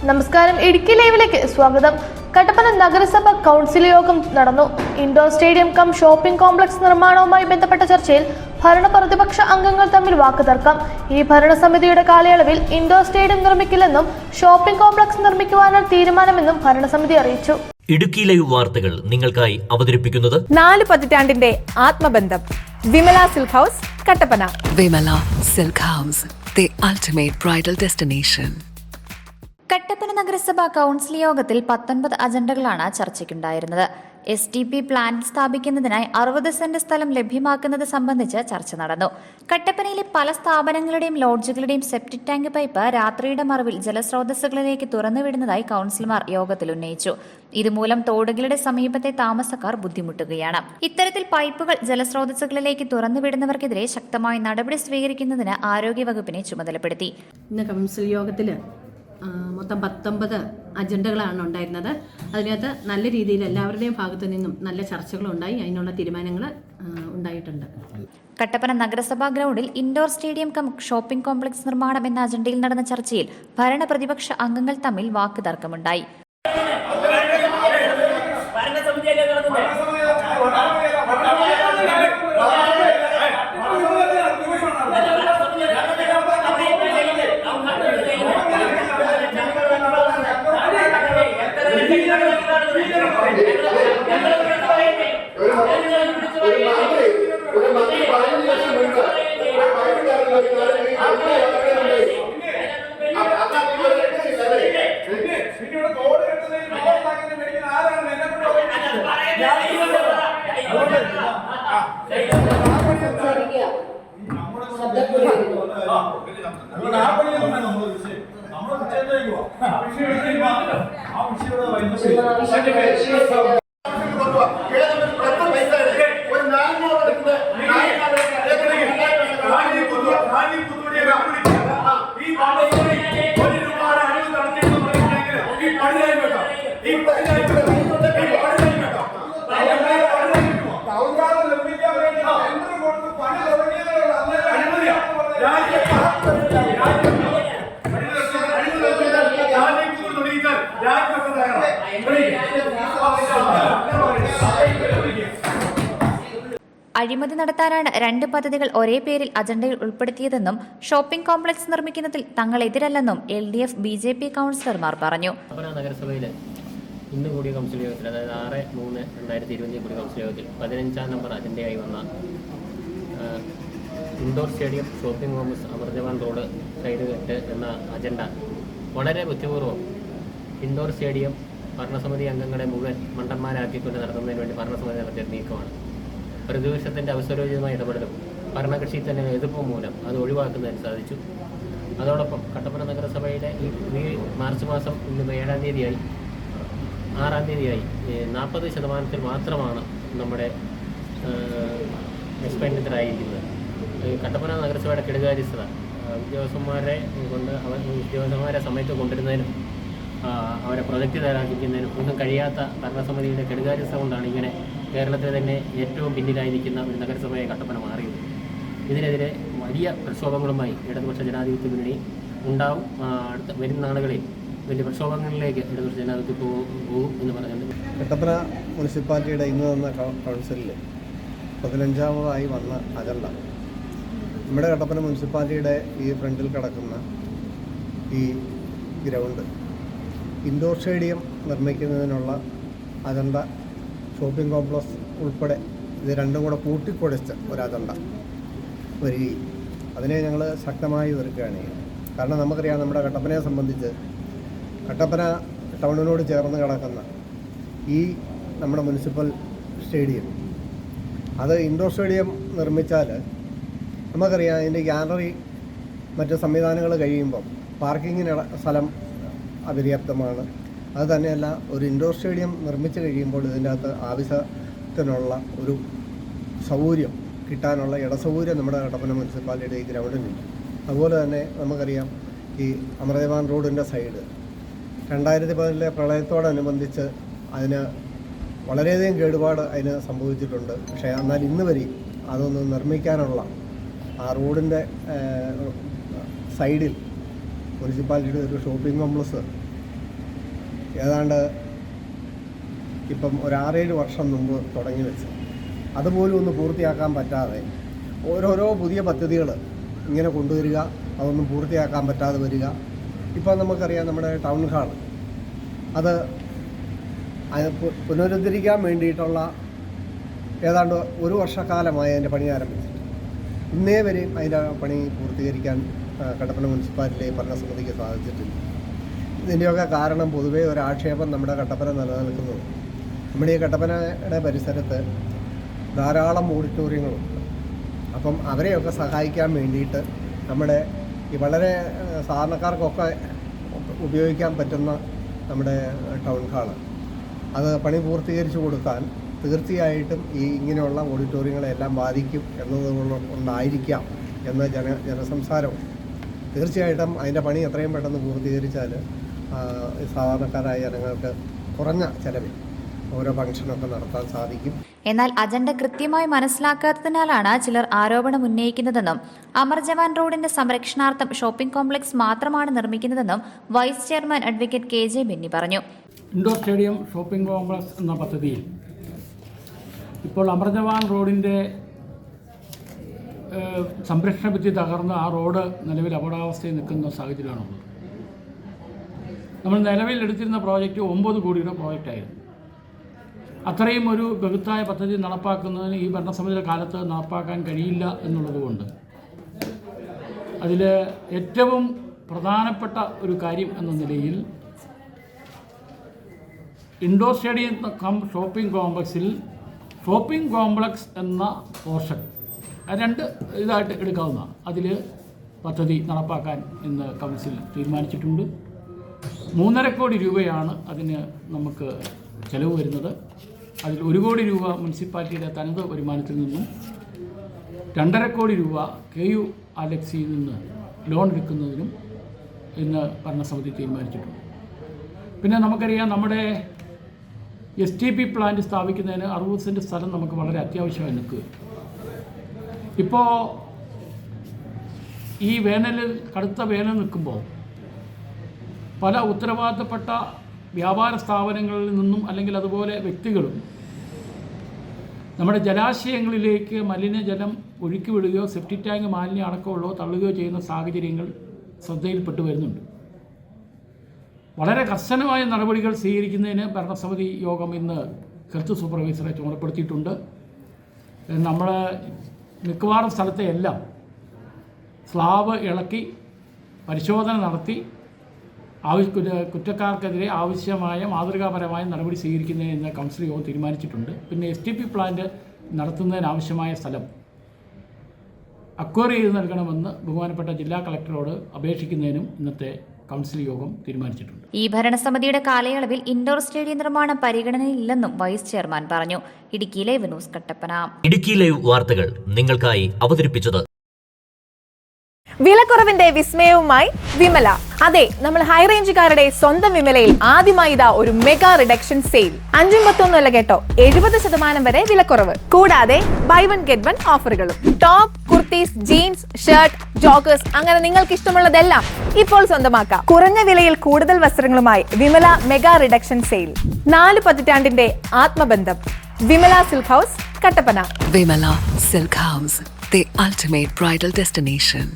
നമസ്കാരം. ഇടുക്കി ലൈവിലേക്ക് സ്വാഗതം. കട്ടപ്പന നഗരസഭ കൗൺസിൽ യോഗം നടന്നു. Indoor stadium cum shopping complex നിർമ്മാണവുമായി ബന്ധപ്പെട്ട ചർച്ചയിൽ ഭരണ പ്രതിപക്ഷ അംഗങ്ങൾ തമ്മിൽ വാക്കുതർക്കം. ഈ ഭരണസമിതിയുടെ കാലയളവിൽ ഇൻഡോർ സ്റ്റേഡിയം നിർമ്മിക്കില്ലെന്നും ഷോപ്പിംഗ് കോംപ്ലക്സ് നിർമ്മിക്കുവാനാണ് തീരുമാനമെന്നും ഭരണസമിതി അറിയിച്ചു. ഇടുക്കി ലൈവ് വാർത്തകൾ നിങ്ങൾക്കായി അവതരിപ്പിക്കുന്നത് 4 പതിറ്റാണ്ടിന്റെ ആത്മബന്ധം. Vimala silk house, Kattappana. Vimala silk house, the ultimate bridal destination. Kattappana നഗരസഭ കൗൺസിൽ യോഗത്തിൽ 19 അജണ്ടകളാണ് ചർച്ചയ്ക്കുണ്ടായിരുന്നത്. STP പ്ലാന്റ് സ്ഥാപിക്കുന്നതിനായി 60 സെന്റ് സ്ഥലം ലഭ്യമാക്കുന്നത് സംബന്ധിച്ച് ചർച്ച നടന്നു. കട്ടപ്പനയിലെ പല സ്ഥാപനങ്ങളുടെയും ലോഡ്ജുകളുടെയും സെപ്റ്റിക് ടാങ്ക് പൈപ്പ് രാത്രിയുടെ മറവിൽ ജലസ്രോതസ്സുകളിലേക്ക് തുറന്നുവിടുന്നതായി കൗൺസിലർമാർ യോഗത്തിൽ ഉന്നയിച്ചു. ഇതുമൂലം തോടുകളുടെ സമീപത്തെ താമസക്കാർ ബുദ്ധിമുട്ടുകയാണ്. ഇത്തരത്തിൽ പൈപ്പുകൾ ജലസ്രോതസ്സുകളിലേക്ക് തുറന്നുവിടുന്നവർക്കെതിരെ ശക്തമായ നടപടി സ്വീകരിക്കുന്നതിന് ആരോഗ്യവകുപ്പിനെ ചുമതലപ്പെടുത്തി. ഇന്ന് കൗൺസിൽ യോഗത്തിൽ മൊത്തം 19 അജണ്ടകളാണ് ഉണ്ടായിരുന്നത്. അതിനകത്ത് നല്ല രീതിയിൽ എല്ലാവരുടെയും ഭാഗത്തു നിന്നും നല്ല ചർച്ചകളുണ്ടായി. അതിനുള്ള തീരുമാനങ്ങൾ ഉണ്ടായിട്ടുണ്ട്. കട്ടപ്പന നഗരസഭാ ഗ്രൗണ്ടിൽ indoor stadium cum shopping complex നിർമ്മാണം എന്ന അജണ്ടയിൽ നടന്ന ചർച്ചയിൽ ഭരണ പ്രതിപക്ഷ അംഗങ്ങൾ തമ്മിൽ വാക്കുതർക്കമുണ്ടായി. അഴിമതി നടത്താനാണ് 2 പദ്ധതികൾ ഒരേ പേരിൽ അജണ്ടയിൽ ഉൾപ്പെടുത്തിയതെന്നും ഷോപ്പിംഗ് കോംപ്ലക്സ് നിർമ്മിക്കുന്നതിൽ തങ്ങൾ എതിരല്ലെന്നും LDF BJP കൗൺസിലർമാർ പറഞ്ഞു. നഗരസഭയിലെ ഇന്ന് കൂടിയ കൗൺസിൽ യോഗത്തിൽ, അതായത് 6/3/2020 കൂടിയ കൗൺസിൽ യോഗത്തിൽ 15ാം നമ്പർ അജണ്ടയായി വന്ന indoor stadium shopping complex Amar Jawan road side കെട്ട് എന്ന അജണ്ട വളരെ ബുദ്ധിപൂർവ്വം ഇൻഡോർ സ്റ്റേഡിയം ഭരണസമിതി അംഗങ്ങളെ മുഴുവൻ മണ്ടന്മാരാക്കിക്കൊണ്ട് നടത്തുന്നതിന് വേണ്ടി ഭരണസമിതി നടത്തിയ നീക്കമാണ്. പ്രതിപക്ഷത്തിൻ്റെ അവസരോചിതമായ ഇടപെടലും ഭരണകക്ഷി തന്നെ എതിർപ്പ് മൂലം അത് ഒഴിവാക്കുന്നതിന് സാധിച്ചു. അതോടൊപ്പം കട്ടപ്പന നഗരസഭയിലെ ഈ മാർച്ച് മാസം ഇന്ന് 7-ാം തീയതിയായി 6-ാം തീയതിയായി 40% മാത്രമാണ് നമ്മുടെ എക്സ്പെൻഡിച്ചറായിരിക്കുന്നത്. കട്ടപ്പന നഗരസഭയുടെ കെടുകാര്യസ്ഥത ഉദ്യോഗസ്ഥന്മാരെ കൊണ്ട് ഉദ്യോഗസ്ഥന്മാരെ സമയത്ത് കൊണ്ടുവരുന്നതിനും അവരെ പ്രൊജക്റ്റ് തയ്യാറാക്കിക്കുന്നതിനും ഒന്നും കഴിയാത്ത ഭരണസമിതിയുടെ കെടുകാര്യസ്ഥത കൊണ്ടാണ് ഇങ്ങനെ കേരളത്തിൽ തന്നെ ഏറ്റവും പിന്നിലായിരിക്കുന്ന ഒരു നഗരസഭയെ കട്ടപ്പന മാറിയത്. ഇതിനെതിരെ വലിയ പ്രക്ഷോഭങ്ങളുമായി ഇടതുപക്ഷ ജനാധിപത്യ മുന്നണി ഉണ്ടാവും. വരുന്ന നാളുകളിൽ വലിയ പ്രക്ഷോഭങ്ങളിലേക്ക് ഇടതുപക്ഷ ജനാധിപത്യം പോകും എന്ന് പറഞ്ഞിട്ടുണ്ട്. കട്ടപ്പന മുനിസിപ്പാലിറ്റിയുടെ ഇന്ന് വന്ന കൗൺസിലിൽ 15ാമതായി വന്ന അജണ്ട നമ്മുടെ കട്ടപ്പന മുനിസിപ്പാലിറ്റിയുടെ ഈ ഫ്രണ്ടിൽ കിടക്കുന്ന ഈ ഗ്രൗണ്ട് ഇൻഡോർ സ്റ്റേഡിയം നിർമ്മിക്കുന്നതിനുള്ള അജണ്ട, ഷോപ്പിംഗ് കോംപ്ലക്സ് ഉൾപ്പെടെ ഇത് രണ്ടും കൂടെ കൂട്ടിക്കൊടിച്ച ഒരു അജണ്ട വരികയും അതിനെ ഞങ്ങൾ ശക്തമായി എതിർക്കുകയാണ് ചെയ്യുന്നത്. കാരണം നമുക്കറിയാം, നമ്മുടെ കട്ടപ്പനയെ സംബന്ധിച്ച് കട്ടപ്പന ടൗണിനോട് ചേർന്ന് കിടക്കുന്ന ഈ നമ്മുടെ മുനിസിപ്പൽ സ്റ്റേഡിയം, അത് ഇൻഡോർ സ്റ്റേഡിയം നിർമ്മിച്ചാൽ നമുക്കറിയാം അതിൻ്റെ ഗാലറി മറ്റ് സംവിധാനങ്ങൾ കഴിയുമ്പം പാർക്കിങ്ങിന് സ്ഥലം അപര്യാപ്തമാണ്. അത് തന്നെയല്ല, ഒരു ഇൻഡോർ സ്റ്റേഡിയം നിർമ്മിച്ച് കഴിയുമ്പോൾ ഇതിൻ്റെ അകത്ത് ആവശ്യത്തിനുള്ള ഒരു സൗകര്യം കിട്ടാനുള്ള ഇടസൗകര്യം നമ്മുടെ കട്ടപ്പന മുനിസിപ്പാലിറ്റിയുടെ ഈ ഗ്രൗണ്ടിനുണ്ട്. അതുപോലെ തന്നെ നമുക്കറിയാം, ഈ അമർജവാൻ റോഡിൻ്റെ സൈഡ് 2010 പ്രളയത്തോടനുബന്ധിച്ച് അതിന് വളരെയധികം കേടുപാട് അതിന് സംഭവിച്ചിട്ടുണ്ട്. പക്ഷേ എന്നാൽ ഇന്ന് വരെ അതൊന്ന് നിർമ്മിക്കാനുള്ള ആ റോഡിൻ്റെ സൈഡിൽ മുനിസിപ്പാലിറ്റിയുടെ ഒരു ഷോപ്പിംഗ് കോംപ്ലക്സ് ഏതാണ്ട് ഇപ്പം ഒരു 6-7 വർഷം മുമ്പ് തുടങ്ങി വെച്ച് അതുപോലും ഒന്ന് പൂർത്തിയാക്കാൻ പറ്റാതെ ഓരോരോ പുതിയ പദ്ധതികൾ ഇങ്ങനെ കൊണ്ടുവരിക, അതൊന്നും പൂർത്തിയാക്കാൻ പറ്റാതെ വരിക. ഇപ്പോൾ നമുക്കറിയാം നമ്മുടെ ടൗൺ ഹാൾ അത് പുനരുദ്ധരിക്കാൻ വേണ്ടിയിട്ടുള്ള ഏതാണ്ട് 1 വർഷക്കാലമായി അതിൻ്റെ പണി ആരംഭിച്ചിട്ട് ഇന്നേ വരെയും അതിൻ്റെ പണി പൂർത്തീകരിക്കാൻ കട്ടപ്പന മുനിസിപ്പാലിറ്റി ഭരണസമിതിക്ക് സാധിച്ചിട്ടില്ല. ഇതിൻ്റെയൊക്കെ കാരണം പൊതുവേ ഒരു ആക്ഷേപം നമ്മുടെ കട്ടപ്പന നിലനിൽക്കുന്നത്, നമ്മുടെ ഈ കട്ടപ്പനയുടെ പരിസരത്ത് ധാരാളം ഓഡിറ്റോറിയങ്ങളുണ്ട്. അപ്പം അവരെയൊക്കെ സഹായിക്കാൻ വേണ്ടിയിട്ട് നമ്മുടെ ഈ വളരെ സാധാരണക്കാർക്കൊക്കെ ഉപയോഗിക്കാൻ പറ്റുന്ന നമ്മുടെ ടൗൺ ഹാള് അത് പണി പൂർത്തീകരിച്ചു കൊടുക്കാൻ തീർച്ചയായിട്ടും ഈ ഇങ്ങനെയുള്ള ഓഡിറ്റോറിയങ്ങളെല്ലാം ബാധിക്കും എന്നതുകൊണ്ടായിരിക്കാം എന്ന ജനസംസാരവും. തീർച്ചയായിട്ടും അതിൻ്റെ പണി എത്രയും പെട്ടെന്ന് പൂർത്തീകരിച്ചാൽ സാധാരണക്കാരായ ജനങ്ങൾക്ക് കുറഞ്ഞ ചെലവിൽ ഓരോ ഫംഗ്ഷനൊക്കെ നടത്താൻ സാധിക്കും. എന്നാൽ അജണ്ട കൃത്യമായി മനസ്സിലാക്കാത്തതിനാലാണ് ചിലർ ആരോപണം ഉന്നയിക്കുന്നതെന്നും അമർ ജവാൻ റോഡിന്റെ സംരക്ഷണാർത്ഥം ഷോപ്പിംഗ് കോംപ്ലക്സ് മാത്രമാണ് നിർമ്മിക്കുന്നതെന്നും vice chairman advocate KJ Benny പറഞ്ഞു. ഇൻഡോർ സ്റ്റേഡിയം ഷോപ്പിംഗ് കോംപ്ലക്സ് എന്ന പദ്ധതിയിൽ ഇപ്പോൾ അമർ ജവാൻ റോഡിൻ്റെ സംരക്ഷണ ഭിത്തി തകർന്ന് ആ റോഡ് നിലവിൽ അപകടാവസ്ഥയിൽ നിൽക്കുന്ന സാഹചര്യമാണുള്ളത്. നമ്മൾ നിലവിൽ എടുത്തിരുന്ന പ്രോജക്റ്റ് 9 കോടിയുടെ പ്രോജക്റ്റായിരുന്നു. അത്രയും ഒരു ബൃഹത്തായ പദ്ധതി നടപ്പാക്കുന്നതിന് ഈ ഭരണസമിതിയുടെ കാലത്ത് നടപ്പാക്കാൻ കഴിയില്ല എന്നുള്ളതുകൊണ്ട് അതിൽ ഏറ്റവും പ്രധാനപ്പെട്ട ഒരു കാര്യം എന്ന നിലയിൽ ഇൻഡോർ സ്റ്റേഡിയം കം ഷോപ്പിംഗ് കോംപ്ലക്സിൽ ഷോപ്പിംഗ് കോംപ്ലക്സ് എന്ന പോർഷൻ 2 ഇതായിട്ട് എടുക്കാവുന്ന അതിൽ പദ്ധതി നടപ്പാക്കാൻ ഇന്ന് കൗൺസിൽ തീരുമാനിച്ചിട്ടുണ്ട്. 3.5 കോടി രൂപയാണ് അതിന് നമുക്ക് ചെലവ് വരുന്നത്. അതിൽ 1 കോടി രൂപ മുനിസിപ്പാലിറ്റിയുടെ തനത് വരുമാനത്തിൽ നിന്നും 2.5 കോടി രൂപ KU ആലക്സിയിൽ നിന്ന് ലോൺ എടുക്കുന്നതിനും ഇന്ന് ഭരണസമിതി തീരുമാനിച്ചിട്ടുണ്ട്. പിന്നെ നമുക്കറിയാം നമ്മുടെ STP പ്ലാന്റ് സ്ഥാപിക്കുന്നതിന് 60 സെൻറ്റ് സ്ഥലം നമുക്ക് വളരെ അത്യാവശ്യമായി നിൽക്കുക. ഇപ്പോൾ ഈ കടുത്ത വേനൽ നിൽക്കുമ്പോൾ പല ഉത്തരവാദിത്തപ്പെട്ട വ്യാപാര സ്ഥാപനങ്ങളിൽ നിന്നും അല്ലെങ്കിൽ അതുപോലെ വ്യക്തികളും നമ്മുടെ ജലാശയങ്ങളിലേക്ക് മലിനജലം ഒഴുക്കി വിടുകയോ സെപ്റ്റിക് ടാങ്ക് മാലിന്യം അടക്കമുള്ളോ തള്ളുകയോ ചെയ്യുന്ന സാഹചര്യങ്ങൾ ശ്രദ്ധയിൽപ്പെട്ടു വരുന്നുണ്ട്. വളരെ കർശനമായ നടപടികൾ സ്വീകരിക്കുന്നതിന് ഭരണസമിതി യോഗം ഇന്ന് ഹെൽത്ത് സൂപ്പർവൈസറെ ചുമതലപ്പെടുത്തിയിട്ടുണ്ട്. നമ്മൾ മിക്കവാറും സ്ഥലത്തെ എല്ലാം സ്ലാബ് ഇളക്കി പരിശോധന നടത്തി കുറ്റക്കാർക്കെതിരെ ആവശ്യമായ മാതൃകാപരമായ നടപടി സ്വീകരിക്കുന്നതിന് ഇന്ന് കൗൺസിൽ യോഗം തീരുമാനിച്ചിട്ടുണ്ട്. പിന്നെ STP പ്ലാന്റ് നടത്തുന്നതിനാവശ്യമായ സ്ഥലം അക്വയർ ചെയ്ത് നൽകണമെന്ന് ബഹുമാനപ്പെട്ട ജില്ലാ കളക്ടറോട് അപേക്ഷിക്കുന്നതിനും ഇന്നത്തെ കൗൺസിൽ യോഗം തീരുമാനിച്ചിട്ടുണ്ട്. ഈ ഭരണസമിതിയുടെ കാലയളവിൽ ഇൻഡോർ സ്റ്റേഡിയം നിർമ്മാണം പരിഗണനയില്ലെന്നും വൈസ് ചെയർമാൻ പറഞ്ഞു. Idukki live news Kattappana. Idukki live വാർത്തകൾ നിങ്ങൾക്കായി അവതരിപ്പിച്ചത് വിലക്കുറവിന്റെ വിസ്മയവുമായി വിമല. അതെ, നമ്മൾ ഹൈറേഞ്ചുകാരുടെ സ്വന്തം വിമലയിൽ ആദ്യമായി ഇതാ ഒരു മെഗാ റിഡക്ഷൻ സെയിൽ. 5.31 അല്ല കേട്ടോ, 70% വരെ വിലക്കുറവ്. കൂടാതെ ബൈ 1 ഗെറ്റ് 1 ഓഫറുകളും. Top, kurtis, jeans, shirt, joggers അങ്ങനെ നിങ്ങൾക്ക് ഇഷ്ടമുള്ളതെല്ലാം ഇപ്പോൾ സ്വന്തമാക്കാം. കുറഞ്ഞ വിലയിൽ കൂടുതൽ വസ്ത്രങ്ങളുമായി വിമല മെഗാ റിഡക്ഷൻ സെയിൽ. 4 പതിറ്റാണ്ടിന്റെ ആത്മബന്ധം. Vimala silk house, Kattappana. Vimala Silk House, the ultimate bridal destination.